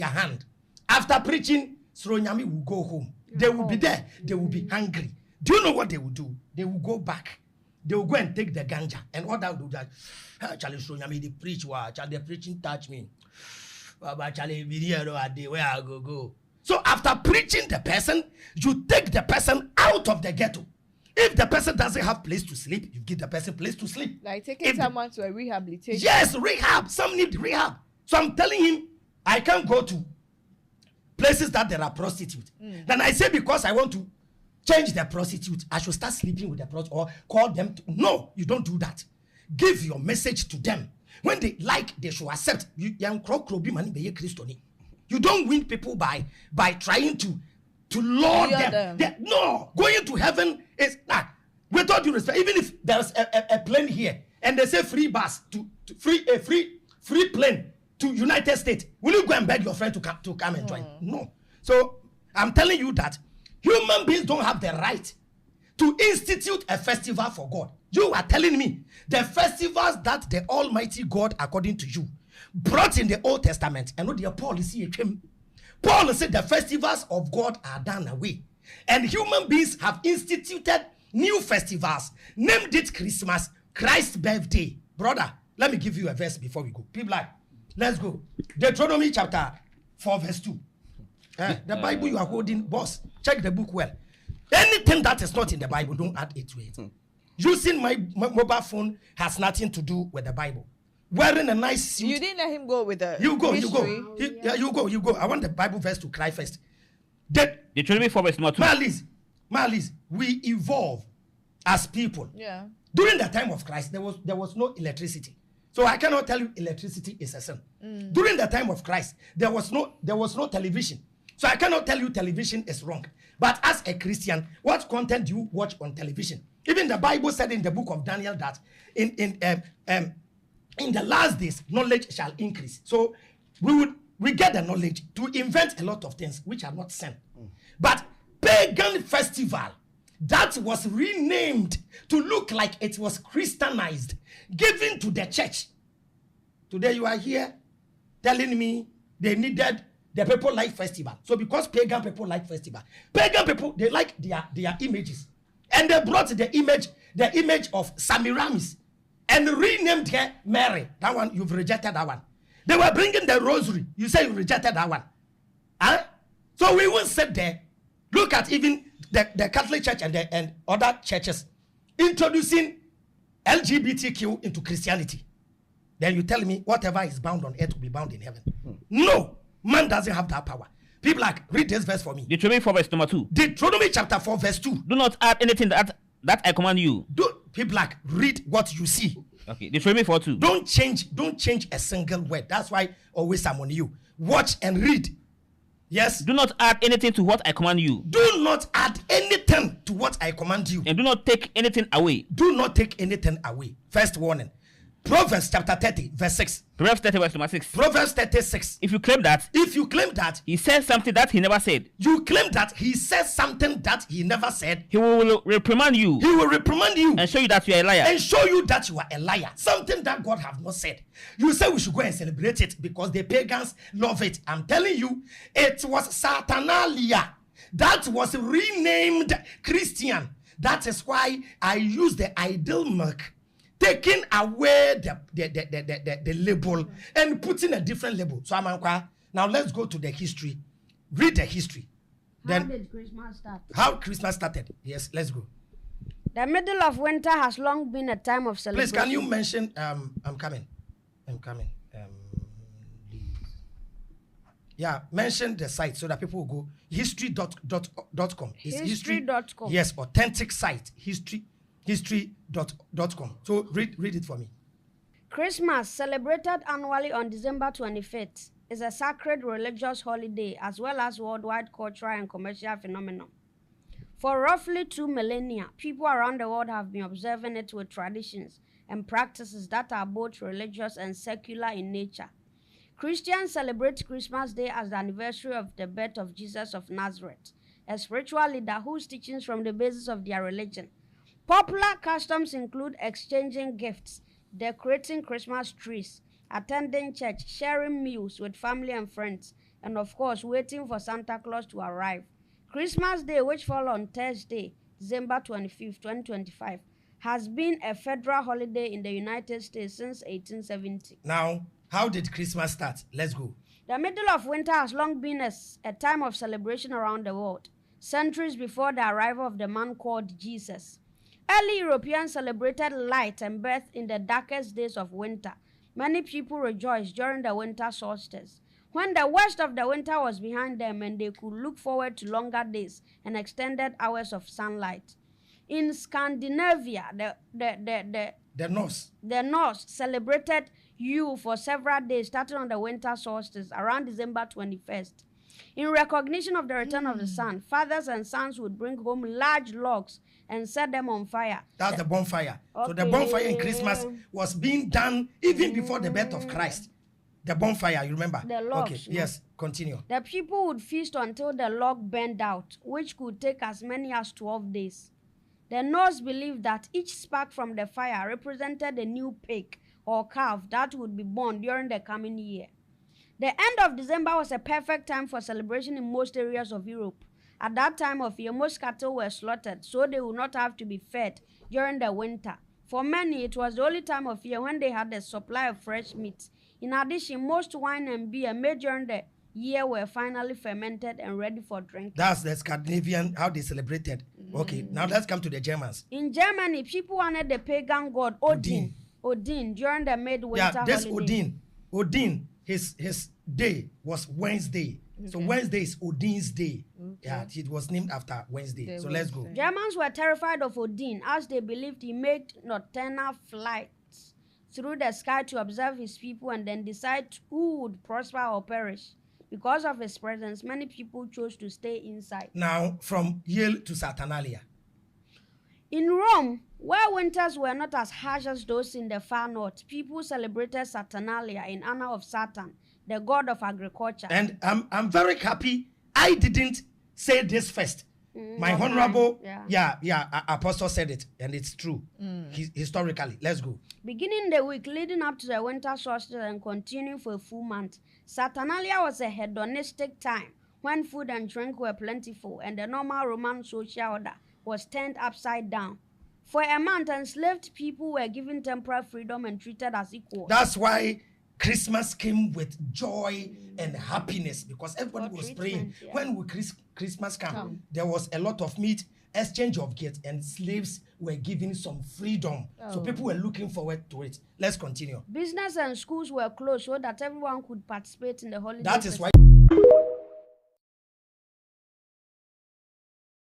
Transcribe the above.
their hand. After preaching, Sronyami will go home. They will be there. They will be hungry. Do you know what they will do? They will go back. They will go and take the ganja. And what that will do that, Charlie Sronyami, they preach, Charlie, the preaching touch me. Charlie, where I go. So after preaching the person, you take the person out of the ghetto. If the person doesn't have place to sleep, you give the person place to sleep. Like taking someone to a rehabilitation. Yes, rehab. Some need rehab. So I'm telling him, I can't go to places that there are prostitutes. Then I say, because I want to change the prostitute, I should start sleeping with the prostitute or call them. No, you don't do that. Give your message to them. When they like, they should accept. You don't win people by trying to lure them. No, going to heaven is not. With all due respect, even if there's a plane here and they say free bus to free plane to United States, will you go and beg your friend to come and join? No. So I'm telling you that human beings don't have the right to institute a festival for God. You are telling me the festivals that the Almighty God, according to you, brought in the Old Testament, and what the Paul is here. Paul said the festivals of God are done away, and human beings have instituted new festivals, named it Christmas, Christ's birthday. Brother, let me give you a verse before we go. People, let's go. Deuteronomy chapter 4 verse 2. The Bible you are holding, boss, check the book well. Anything that is not in the Bible, don't add it to it. Using my mobile phone has nothing to do with the Bible. Wearing a nice suit. You didn't let him go with the You go. You go. I want the Bible verse to cry first. Deuteronomy 4 verse 2. Marlies, we evolve as people. Yeah. During the time of Christ, there was no electricity. So I cannot tell you electricity is a sin. During the time of Christ, there was no television. So I cannot tell you television is wrong. But as a Christian, what content do you watch on television? Even the Bible said in the book of Daniel that in the last days, knowledge shall increase. So we get the knowledge to invent a lot of things which are not sin. But pagan festival that was renamed to look like it was Christianized, given to the church. Today you are here telling me they needed the people like festival. So because pagan people like festival, pagan people, they like their images. And they brought the image of Semiramis and renamed her Mary. That one, you've rejected that one. They were bringing the rosary. You say you rejected that one. Huh? So we will sit there. Look at even the Catholic Church and other churches introducing LGBTQ into Christianity. Then you tell me whatever is bound on earth will be bound in heaven. No, man doesn't have that power. People read this verse for me. Deuteronomy 4 verse 2. Deuteronomy chapter 4 verse 2. Do not add anything that I command you. People read what you see. Okay, Deuteronomy 4:2. Don't change a single word. That's why always I'm on you. Watch and read. Yes. Do not add anything to what I command you. Do not add anything to what I command you. And do not take anything away. Do not take anything away. First warning. Proverbs chapter 30 verse 6. Proverbs 30 verse 6. Proverbs 36. If you claim that he said something that he never said. You claim that he says something that he never said. He will reprimand you. He will reprimand you. And show you that you are a liar. And show you that you are a liar. Something that God have not said. You say we should go and celebrate it because the pagans love it. I'm telling you, it was Saturnalia that was renamed Christian. That is why I use the ideal milk, taking away the label and putting a different label. So now let's go to the history. Read the history. How did Christmas start? How Christmas started. Yes, let's go. The middle of winter has long been a time of celebration. Please, can you mention, I'm coming. Mention the site so that people will go. History.com. History.com. Yes, authentic site. History.com. So read it for me. Christmas, celebrated annually on December 25th, is a sacred religious holiday as well as worldwide cultural and commercial phenomenon. For roughly 2 millennia, people around the world have been observing it with traditions and practices that are both religious and secular in nature. Christians celebrate Christmas Day as the anniversary of the birth of Jesus of Nazareth, a spiritual leader whose teachings form the basis of their religion. Popular customs include exchanging gifts, decorating Christmas trees, attending church, sharing meals with family and friends, and of course waiting for Santa Claus to arrive. Christmas Day, which fell on Thursday, December 25th, 2025, has been a federal holiday in the United States since 1870. Now, how did Christmas start? Let's go. The middle of winter has long been a time of celebration around the world, centuries before the arrival of the man called Jesus. Early Europeans celebrated light and birth in the darkest days of winter. Many people rejoiced during the winter solstice, when the worst of the winter was behind them and they could look forward to longer days and extended hours of sunlight. In Scandinavia, The Norse celebrated Yule for several days, starting on the winter solstice around December 21st. In recognition of the return of the sun, fathers and sons would bring home large logs and set them on fire. That's the bonfire. So the bonfire in Christmas was being done even before the birth of Christ. The bonfire, you remember? The logs, okay, yes, continue. The people would feast until the log burned out, which could take as many as 12 days. The Norse believed that each spark from the fire represented a new pig or calf that would be born during the coming year. The end of December was a perfect time for celebration in most areas of Europe. At that time of year, most cattle were slaughtered, so they would not have to be fed during the winter. For many, it was the only time of year when they had a supply of fresh meat. In addition, most wine and beer made during the year were finally fermented and ready for drinking. That's the Scandinavian, how they celebrated. Okay, now let's come to the Germans. In Germany, people honored the pagan god Odin during the midwinter Yeah, this holiday. Odin, his day was Wednesday. So Wednesday is Odin's day. Yeah, it was named after Wednesday. So let's go. Germans were terrified of Odin as they believed he made nocturnal flights through the sky to observe his people and then decide who would prosper or perish. Because of his presence, many people chose to stay inside. Now, from Yale to Saturnalia. In Rome, where winters were not as harsh as those in the far north, people celebrated Saturnalia in honor of Saturn, the god of agriculture. And I'm very happy I didn't say this first. My honorable, apostle said it, and it's true. Historically, let's go. Beginning the week leading up to the winter solstice and continuing for a full month, Saturnalia was a hedonistic time when food and drink were plentiful and the normal Roman social order was turned upside down. For a month, enslaved people were given temporal freedom and treated as equals. That's why Christmas came with joy and happiness, because everybody was praying. Yeah. When Christmas came, there was a lot of meat, exchange of gifts, and slaves were given some freedom. So people were looking forward to it. Let's continue. Business and schools were closed so that everyone could participate in the holiday. That is why